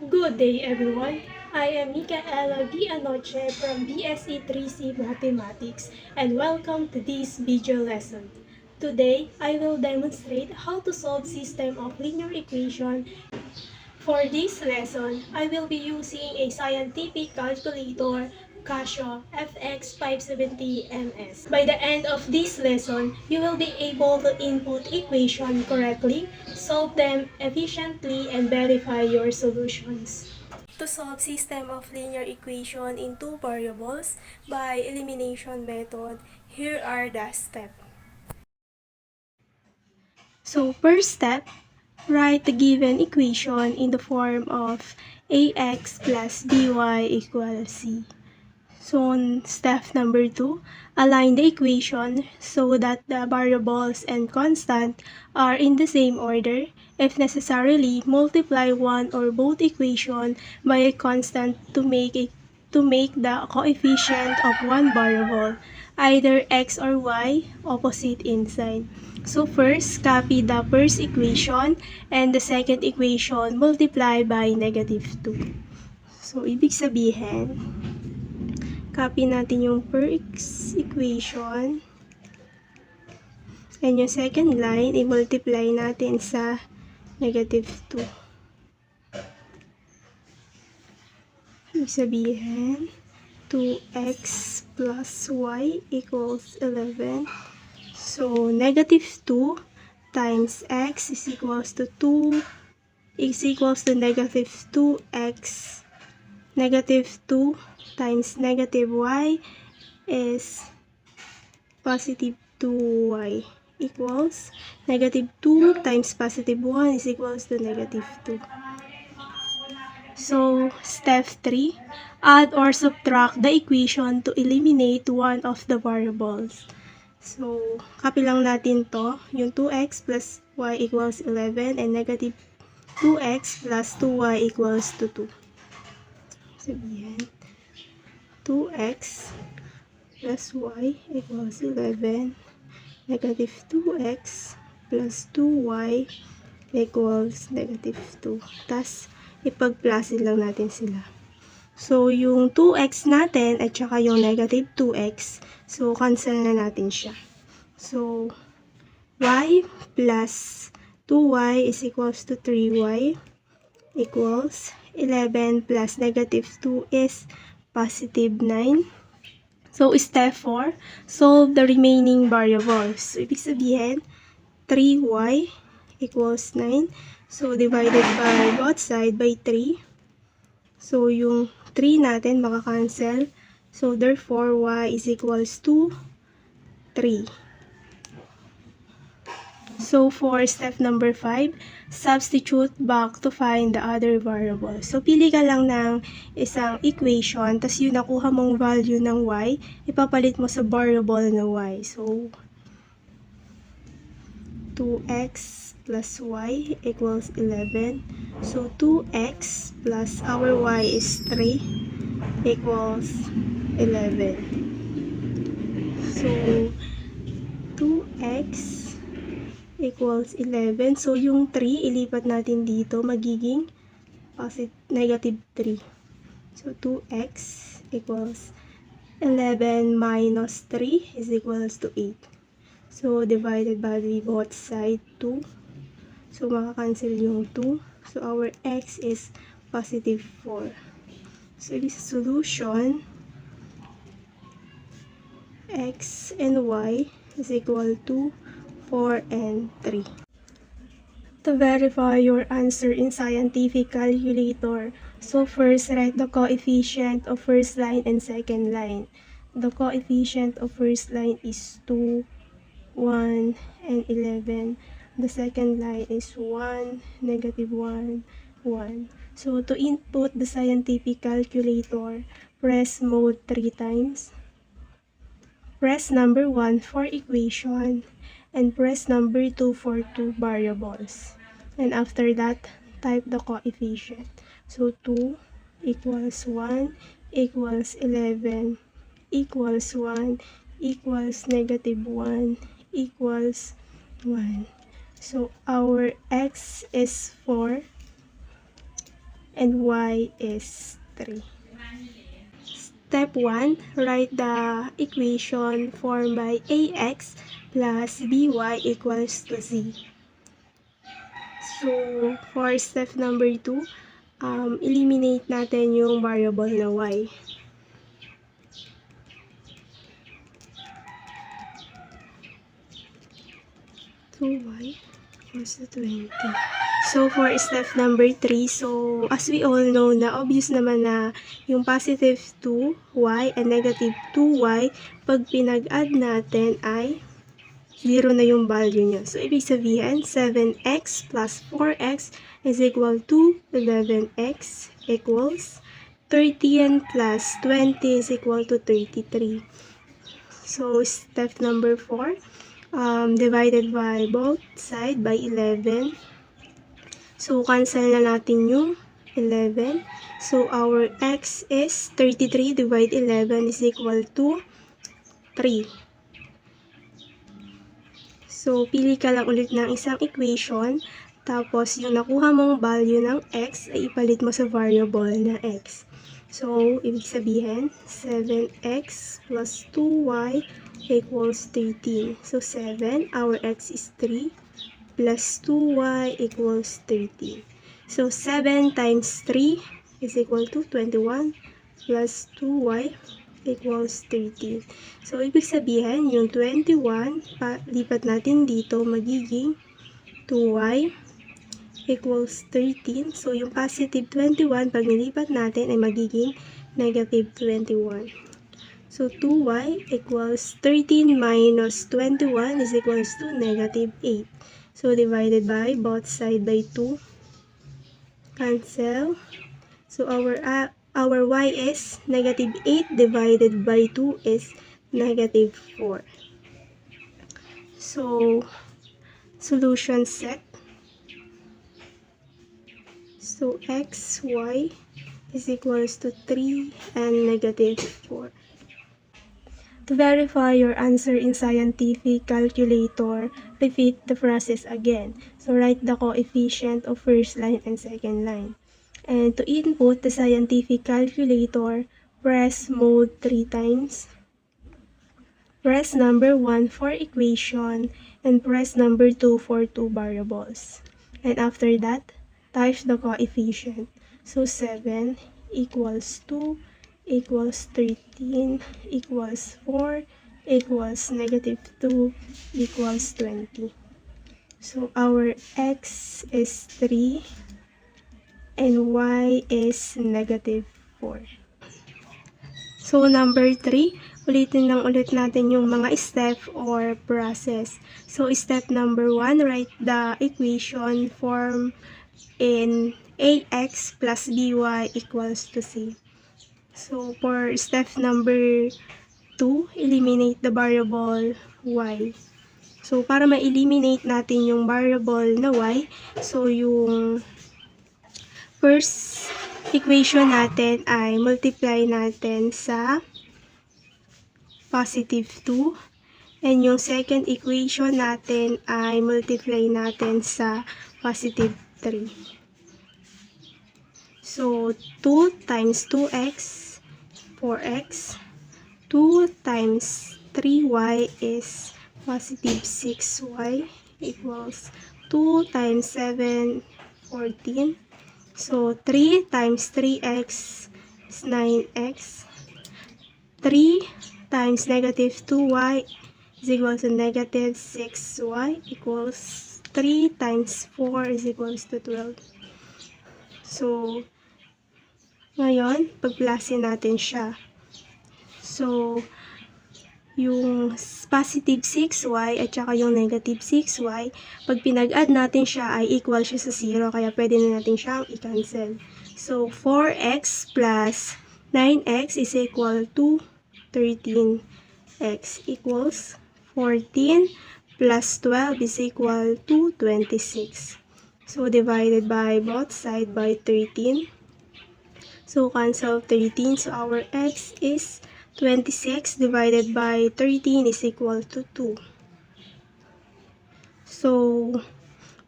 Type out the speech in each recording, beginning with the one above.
Good day, everyone. I am Micaela Vianoche from BSE 3C Mathematics and welcome to this video lesson. Today, I will demonstrate how to solve system of linear equation. For this lesson, I will be using a scientific calculator Casio FX570MS. By the end of this lesson, you will be able to input equation correctly, solve them efficiently, and verify your solutions. To solve system of linear equation in two variables by elimination method, here are the steps. So first step, write the given equation in the form of ax plus by equals c. So on step number 2, align the equation so that the variables and constant are in the same order. If necessarily, multiply one or both equation by a constant to make the coefficient of one variable, either x or y, opposite in sign. So first, copy the first equation and the second equation multiply by -2. So ibig sabihin, copy natin yung first equation. And yung second line, i-multiply natin sa -2. Ibig sabihin, 2x plus y equals 11. So, -2 times x is equals to 2 is equals to -2x. -2 times -y is positive 2y equals -2 times positive 1 is equals to -2. So, step 3, add or subtract the equation to eliminate one of the variables. So, copy lang natin to, yung 2x plus y equals 11 and -2x plus 2y equals to 2. Sabihin, 2x plus y equals 11, -2x plus 2y equals -2. Tapos, ipag-plusin lang natin sila. So, yung 2x natin at saka yung -2x, so, cancel na natin siya. So, y plus 2y is equals to 3y equals 11 plus -2 is positive 9. So, step 4, solve the remaining variables. So, ibig sabihin, 3y equals 9. So, divided by both side by 3. So, yung 3 natin maka-cancel. So, therefore, y is equals to 3. So, for step number 5, substitute back to find the other variable. So, pili ka lang ng isang equation, tas yung nakuha mong value ng y, ipapalit mo sa variable na y. So, 2x plus y equals 11. So, 2x plus our y is 3 equals 11. So, 2x equals 11. So, yung 3, ilipat natin dito, magiging -3. So, 2x equals 11 minus 3 is equals to 8. So, divided by both side 2. So, makakancel yung 2. So, our x is positive 4. So, this solution, x and y is equal to 4 and 3. To verify your answer in scientific calculator, so first write the coefficient of first line and second line. The coefficient of first line is 2, 1, and 11. The second line is 1, -1, 1. So to input the scientific calculator, press mode 3 times. Press number 1 for equation and press number 2 for two variables. And after that, type the coefficient. So 2 equals 1 equals 11 equals 1 equals -1 equals 1. So our x is 4 and y is 3. Step 1, write the equation formed by ax plus by equals to z. So, for step number 2, eliminate natin yung variable na y. 2y equals to 20. So, for step number 3, so as we all know na obvious naman na yung positive 2y and negative 2y, pag pinag-add natin ay 0 na yung value niya. So, ibig sabihin, 7x plus 4x is equal to 11x equals 13 plus 20 is equal to 33. So, step number 4, divided by both side by 11. So, cancel na natin yung 11. So, our x is 33 divided 11 is equal to 3. So, pili ka lang ulit ng isang equation. Tapos, yung nakuha mong value ng x ay ipalit mo sa variable na x. So, ibig sabihin, 7x plus 2y equals 13. So, 7, our x is 3. Plus 2y equals 13. So, 7 times 3 is equal to 21 plus 2y equals 13. So, ibig sabihin, yung 21, lipat natin dito, magiging 2y equals 13. So, yung positive 21, pag nilipat natin, ay magiging negative 21. So, 2y equals 13 minus 21 is equals to negative 8. So, divided by both side by 2. Cancel. So, our y is negative 8 divided by 2 is negative 4. So, solution set. So, x, y is equals to 3 and negative 4. To verify your answer in scientific calculator, repeat the process again. So, write the coefficient of first line and second line. And to input the scientific calculator, press mode 3 times. Press number 1 for equation and press number 2 for 2 variables. And after that, type the coefficient. So, 7 equals 2 equals 13 equals 4 equals negative 2 equals 20. So, our x is 3 and y is negative 4. So, number 3, ulitin lang ulit natin yung mga step or process. So, step number 1, write the equation form in ax plus by equals to c. So, for step number 2, eliminate the variable y. So, para ma-eliminate natin yung variable na y, so yung first equation natin ay multiply natin sa positive 2. And yung second equation natin ay multiply natin sa positive 3. So, 2 times 2x, 4x. 2 times 3y is positive 6y equals 2 times 7, 14. So, 3 times 3x is 9x. 3 times negative 2y is equal to negative 6y equals 3 times 4 is equals to 12. So, ngayon, pag-plusin natin siya. So, yung positive 6y at saka yung negative 6y, pag pinag-add natin siya ay equal siya sa 0, kaya pwede na natin siyang i-cancel. So, 4x plus 9x is equal to 13x equals 14 plus 12 is equal to 26. So, divided by both side by 13. So, cancel 13. So, our x is 26 divided by 13 is equal to 2. So,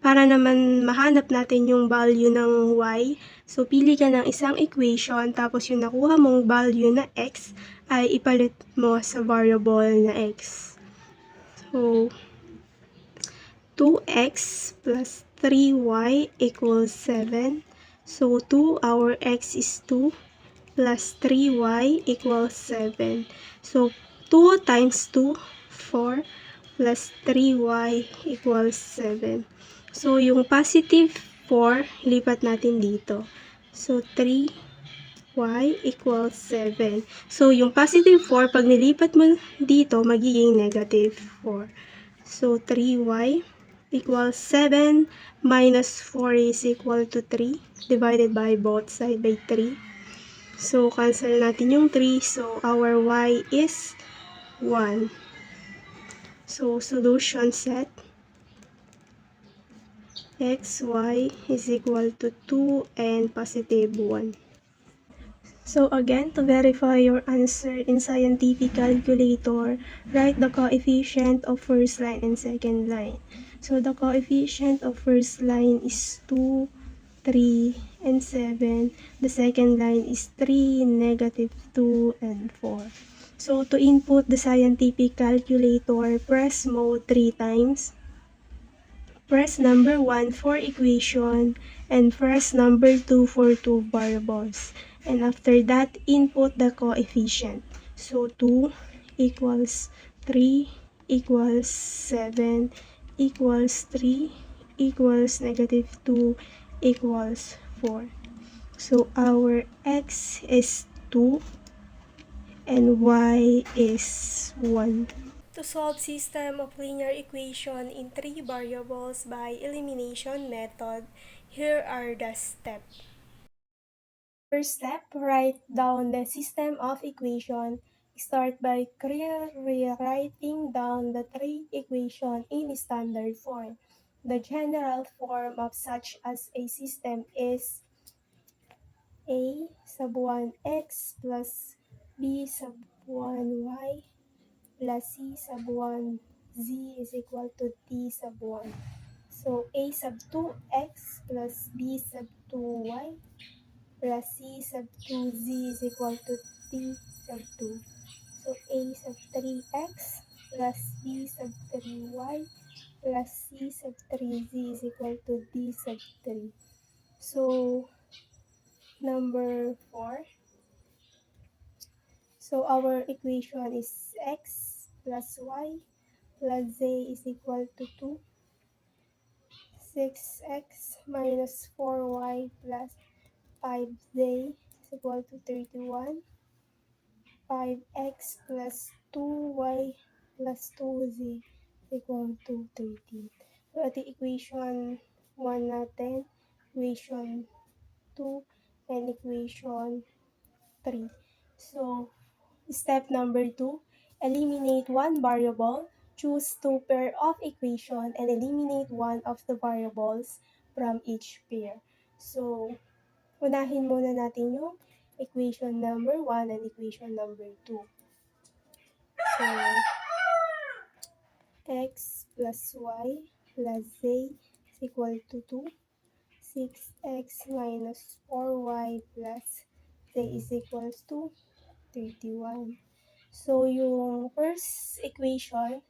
para naman mahanap natin yung value ng y, so pili ka ng isang equation, tapos yung nakuha mong value na x ay ipalit mo sa variable na x. So, 2x plus 3y equals 7. So, our x is 2 plus 3y equals 7. So, 2 times 2, 4 plus 3y equals 7. So, yung positive 4, lipat natin dito. So, 3y equals 7. So, yung positive 4, pag nilipat mo dito, magiging negative 4. So, 3y equals 7 minus 4 is equal to 3 divided by both side by 3. So, cancel natin yung 3. So, our y is 1. So, solution set xy is equal to 2 and positive 1. So again, to verify your answer in scientific calculator, write the coefficient of first line and second line. So the coefficient of first line is 2, 3, and 7. The second line is 3, negative 2, and 4. So to input the scientific calculator, press mode 3 times. Press number 1 for equation and press number 2 for two variables. And after that, input the coefficient. So 2 equals 3 equals 7 equals 3 equals negative 2 equals 4. So our x is 2 and y is 1. To solve system of linear equation in three variables by elimination method, here are the steps. First step, write down the system of equation. Start by rewriting down the three equations in standard form. The general form of such as a system is a sub 1 x plus b sub 1 y plus c sub 1 z is equal to t sub 1. So, a sub 2x plus b sub 2y plus c sub 2z is equal to t sub 2. So, a sub 3x plus b sub 3y plus c sub 3z is equal to d sub 3. So, number 4. So, our equation is x plus y plus z is equal to 2. 6x minus 4y plus 5z is equal to 31. 5x plus 2y plus 2z is equal to 13. So, ito equation 1 natin, equation 2, and equation 3. So, step number 2, eliminate one variable. Choose two pair of equation and eliminate one of the variables from each pair. So, unahin muna natin yung equation number 1 and equation number 2. So, x plus y plus z is equal to 2. 6x minus 4y plus z is equals to 31. So, yung first equation,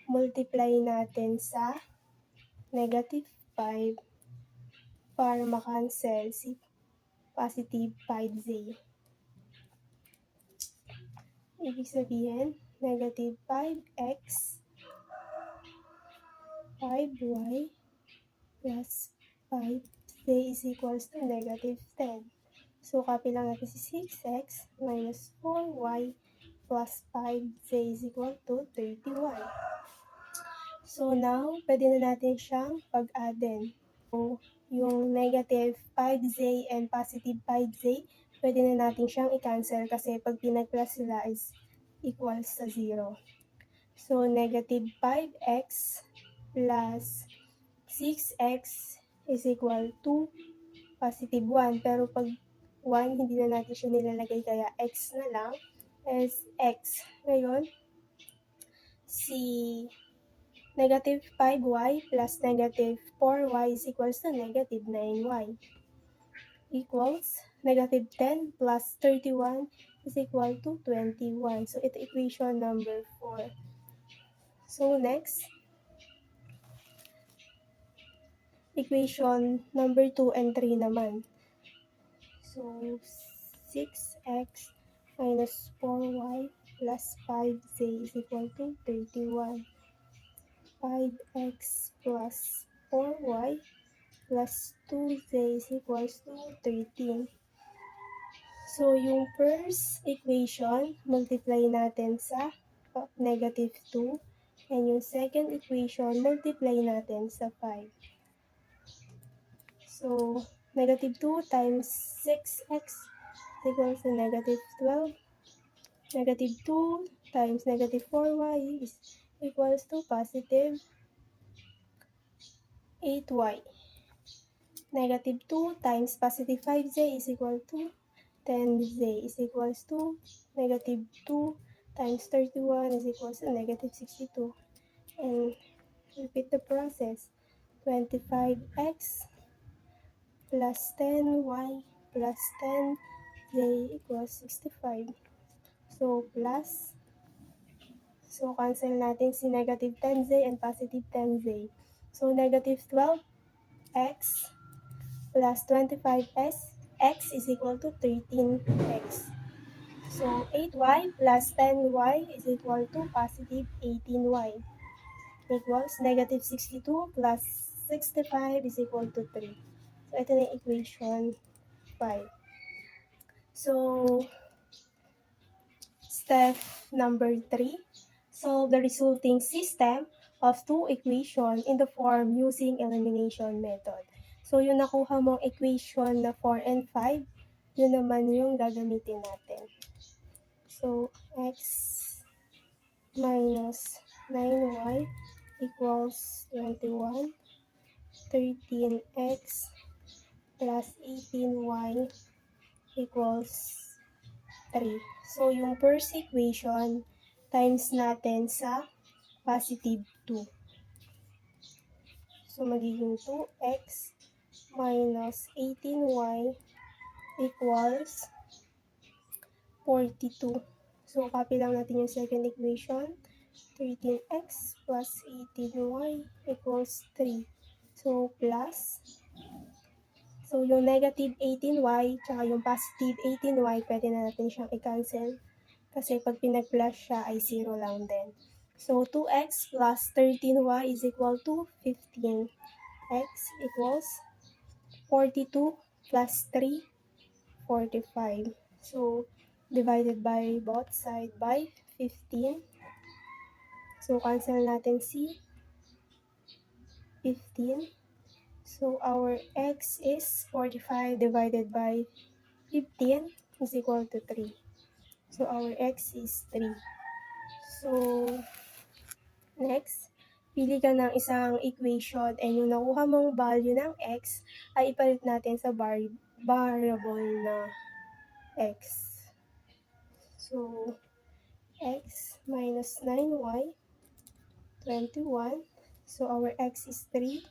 multiply natin sa negative 5 para makancel si positive 5z. Ibig sabihin, negative 5x, 5y, plus 5z is equals to negative 10. So, copy lang natin si 6x minus 4y plus 5z is equal to 31. So, now, pwede na natin siyang pag-addin. So, yung negative 5z and positive 5z, pwede na natin siyang i-cancel kasi pag pinag-plus sila is equals sa 0. So, negative 5x plus 6x is equal to positive 1. Pero pag 1, hindi na natin siya nilalagay kaya x na lang is x. Ngayon, si negative 5y plus negative 4y is equals to negative 9y equals negative 10 plus 31 is equal to 21. So, ito equation number 4. So, next, equation number 2 and 3 naman. So, 6x minus 4y plus 5z is equal to 31. 5x plus 4y plus 2z is equals to 13. So, yung first equation, multiply natin sa negative 2. And yung second equation, multiply natin sa 5. So, negative 2 times 6x is equals to negative 12. Negative 2 times negative 4y is equals to positive 8y. Negative 2 times positive 5z is equal to 10z is equals to negative 2 times 31 is equals to negative 62. And repeat the process. 25x plus 10y plus 10z equals 65. So, plus. So, cancel natin si negative 10z and positive 10z. So, negative 12x plus 25x x is equal to 13x. So, 8y plus 10y is equal to positive 18y equals negative 62 plus 65 is equal to 3. So, ito na yung equation 5. So, step number 3. Solve the resulting system of two equations in the form using elimination method. So, yung nakuha mong equation na 4 and 5, yun naman yung gagamitin natin. So, x minus 9y equals 21. 13x plus 18y equals 3. So, yung first equation, times natin sa positive 2. So, magiging 2x minus 18y equals 42. So, copy lang natin yung second equation. 13x plus 18y equals 3. So, plus. So, yung negative 18y tsaka yung positive 18y, pwede na natin siyang i-cancel. Kasi pag pinag-plus siya ay 0 lang din. So, 2x plus 13y is equal to 15. X equals 42 plus 3, 45. So, divided by both side by 15. So, cancel natin si 15. So, our x is 45 divided by 15 is equal to 3. So, our x is 3. So, next, pili ka ng isang equation and yung nakuha mong value ng x ay ipalit natin sa variable na x. So, x minus 9y, 21. So, our x is 3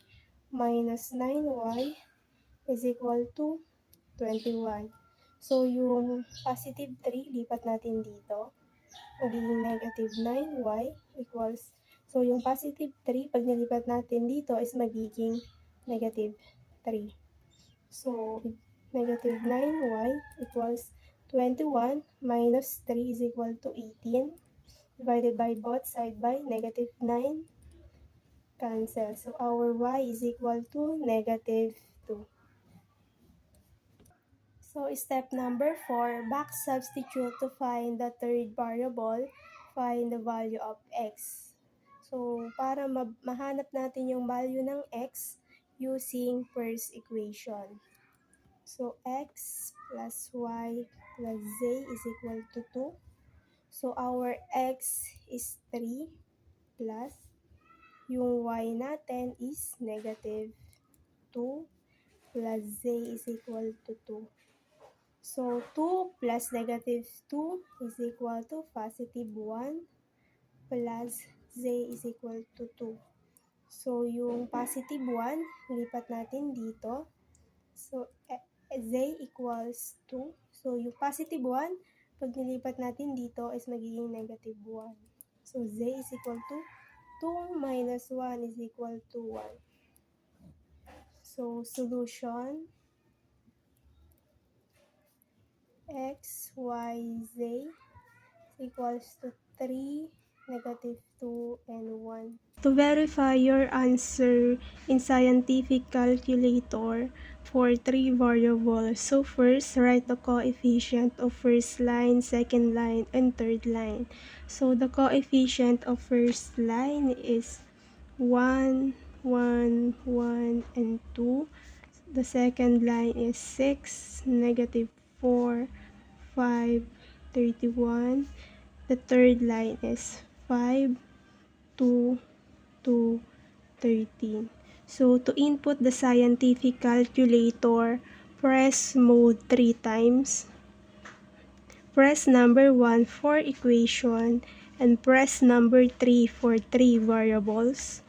minus 9y is equal to 21. So, yung positive 3, lipat natin dito. Magiging negative 9y equals, so yung positive 3, pag nilipat natin dito is magiging negative 3. So, negative 9y equals 21 minus 3 is equal to 18 divided by both side by negative 9, cancel. So, our y is equal to negative 2. So, step number 4, back substitute to find the third variable, find the value of x. So, para mahanap natin yung value ng x using first equation. So, x plus y plus z is equal to 2. So, our x is 3 plus yung y natin is negative 2 plus z is equal to 2. So, 2 plus negative 2 is equal to positive 1 plus z is equal to 2. So, yung positive 1, lipat natin dito. So, z equals 2. So, yung positive 1, pag nilipat natin dito is magiging negative 1. So, z is equal to 2 minus 1 is equal to 1. So, solution, x, y, z equals to 3, negative 2, and 1. To verify your answer in scientific calculator for 3 variables, so first, write the coefficient of first line, second line, and third line. So the coefficient of first line is 1, 1, 1, and 2. The second line is 6, negative 4, 5, 31. The third line is 5, 2, 2, 13. So, to input the scientific calculator, press mode 3 times. Press number 1 for equation and press number 3 for 3 variables.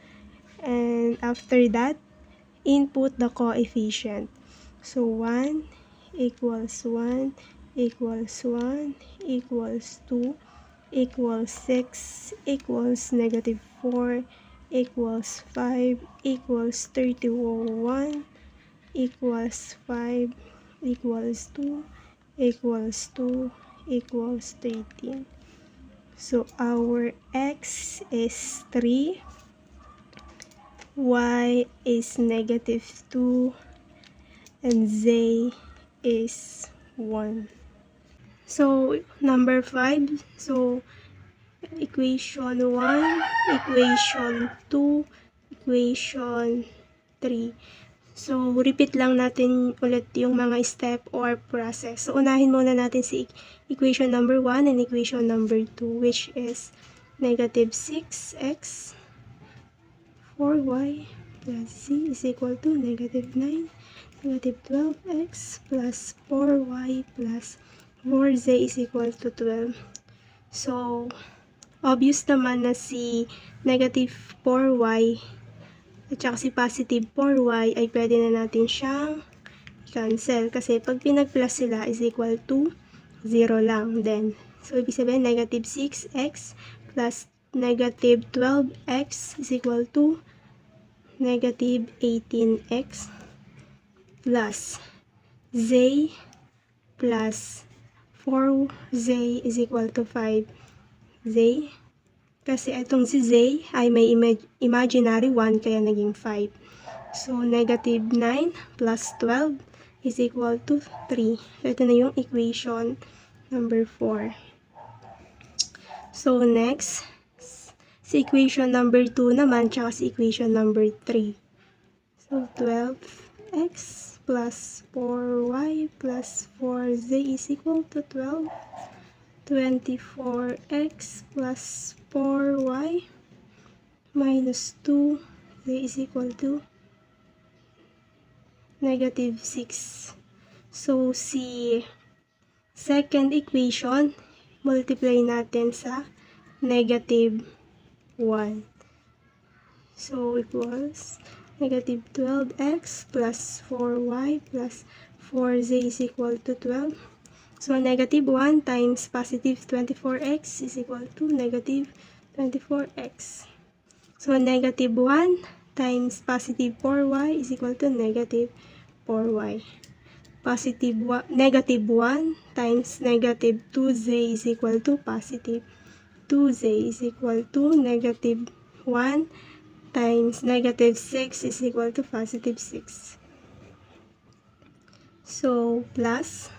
And after that, input the coefficient. So, 1 equals 1 equals 1 equals 2 equals 6 equals negative 4 equals 5 equals 31 equals 5 equals 2 equals 2 equals 13. So our x is 3, y is negative 2, and z is 1. So number 5, so equation 1, equation 2, equation 3. So, repeat lang natin ulit yung mga step or process. So, unahin muna natin si equation number 1 and equation number 2, which is negative 6x 4y plus z is equal to negative 9, negative 12x plus 4y plus 4z is equal to 12. So, obvious naman na si negative 4y at saka si positive 4y ay pwede na natin siyang cancel. Kasi pag pinag-plus sila is equal to 0 lang. Then, so ibig sabihin negative 6x plus negative 12x is equal to negative 18x plus z plus 4z is equal to 5z. Kasi itong si z ay may imaginary 1 kaya naging 5. So, negative 9 plus 12 is equal to 3. So, ito na yung equation number 4. So, next, si equation number 2 naman, tsaka si equation number 3. So, 12x plus 4y plus 4z is equal to 12. 24x plus 4y minus 2z is equal to negative 6. So, si second equation, multiply natin sa negative 1. So, equals negative 12x plus 4y plus 4z is equal to 12. So, negative 1 times positive 24x is equal to negative 24x. So, negative 1 times positive 4y is equal to negative 4y. Negative 1 times negative 2z is equal to positive 2z is equal to negative 1 times negative 6 is equal to positive 6. So, plus,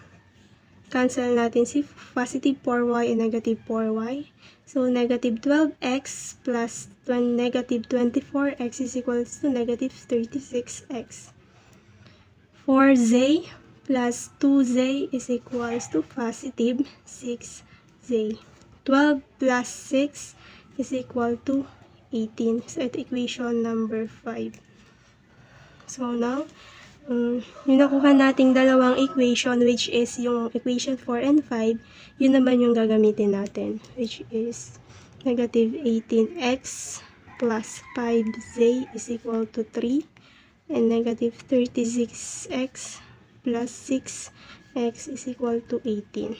cancel natin si positive 4y and negative 4y. So, negative 12x plus negative 24x is equals to negative 36x. 4z plus 2z is equals to positive 6z. 12 plus 6 is equal to 18. So, ito equation number 5. So, now, yung nakuha nating dalawang equation, which is yung equation 4 and 5, yun naman yung gagamitin natin, which is negative 18x plus 5z is equal to 3, and negative 36x plus 6x is equal to 18.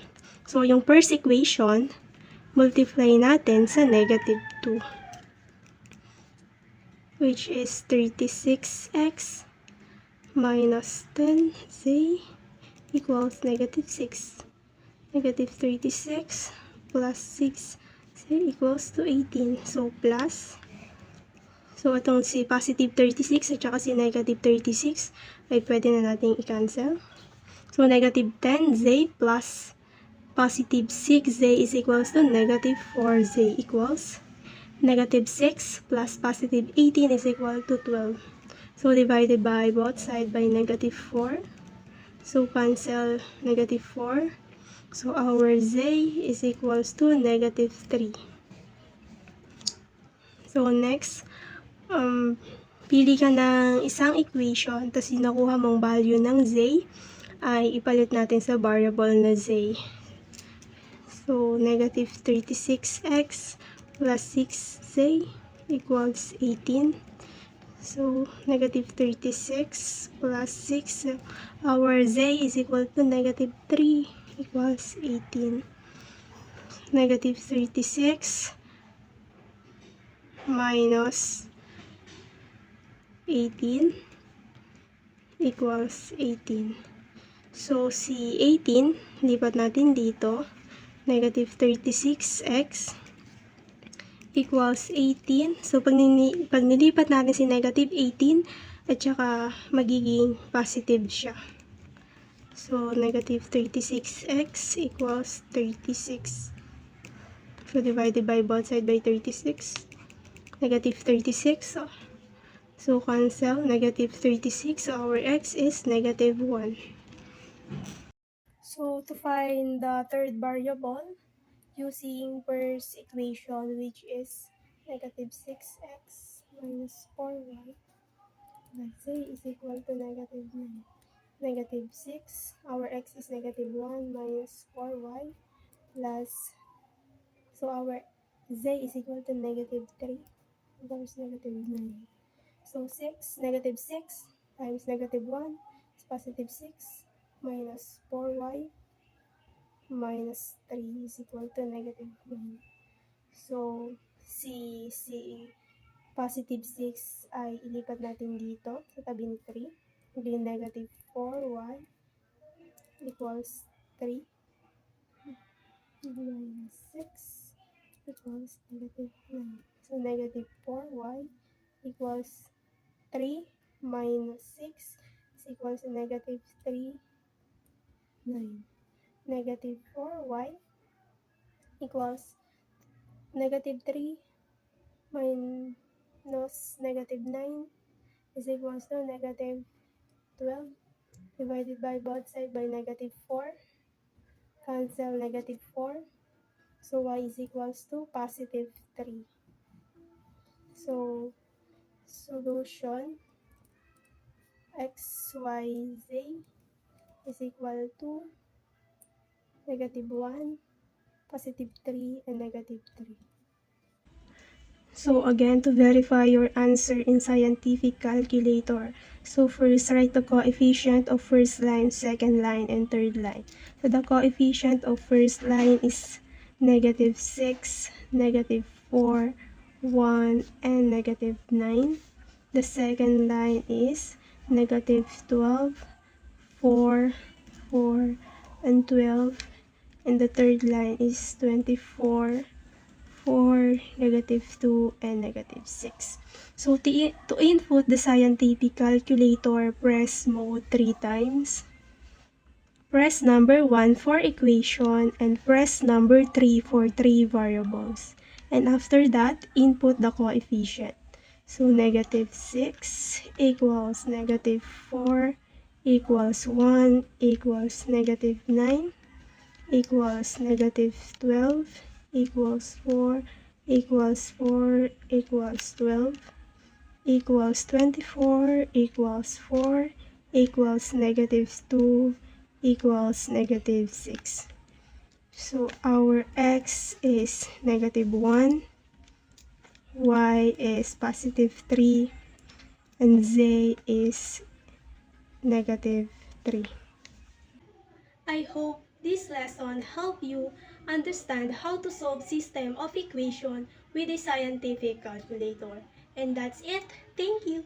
So, yung first equation, multiply natin sa negative 2, which is 36x minus 10z equals negative 6. Negative 36 plus 6z equals to 18. So, plus. So, itong si positive 36 at saka si negative 36 ay pwede na nating i-cancel. So, negative 10z plus positive 6z is equals to negative 4z equals negative 6 plus positive 18 is equal to 12. So, divided by both side by negative 4. So, cancel negative 4. So, our z is equals to negative 3. So, next, pili ka ng isang equation, tapos yung nakuha mong value ng z, ay ipalit natin sa variable na z. So, negative 36x plus 6z equals 18. So, negative 36 plus 6, our z is equal to negative 3 equals 18. Negative 36 minus 18 equals 18. So, si 18, lipat natin dito. Negative 36x equals 18. So, pag nilipat natin si negative 18, at saka magiging positive siya. So, negative 36x equals 36. So, divided by both side by 36. Negative 36. So, cancel. Negative 36. So, our x is negative 1. So, to find the third variable, using first equation, which is negative 6x minus 4y plus z is equal to negative 9. Negative 6, our x is negative 1 minus 4y plus, so our z is equal to negative 3 equals negative 9. So 6, negative 6 times negative 1 is positive 6 minus 4y minus 3 is equal to negative 9. So, si positive 6 ay ilipat natin dito sa tabi ni 3. Maging negative 4y equals 3 minus 6 equals negative 9. So, negative 4y equals 3 minus 6 is equals to negative 3, 9. Negative 4y equals negative 3 minus negative 9 is equals to negative 12 divided by both side by negative 4. Cancel negative 4. So, y is equals to positive 3. So, solution x, y, z is equal to negative 1, positive 3, and negative 3. So again, to verify your answer in scientific calculator, so first write the coefficient of first line, second line, and third line. So the coefficient of first line is negative 6, negative 4, 1, and negative 9. The second line is negative 12, 4, 4, and 12. And the third line is 24, 4, negative 2, and negative 6. So, to input the scientific calculator, press mode 3 times. Press number 1 for equation and press number 3 for 3 variables. And after that, input the coefficient. So, negative 6 equals negative 4 equals 1 equals negative 9 equals negative 12 equals 4 equals 4 equals 12 equals 24 equals 4 equals negative 2 equals negative 6. So our x is negative 1, y is positive 3, and z is negative 3. I hope this lesson helped you understand how to solve system of equation with a scientific calculator. And that's it. Thank you.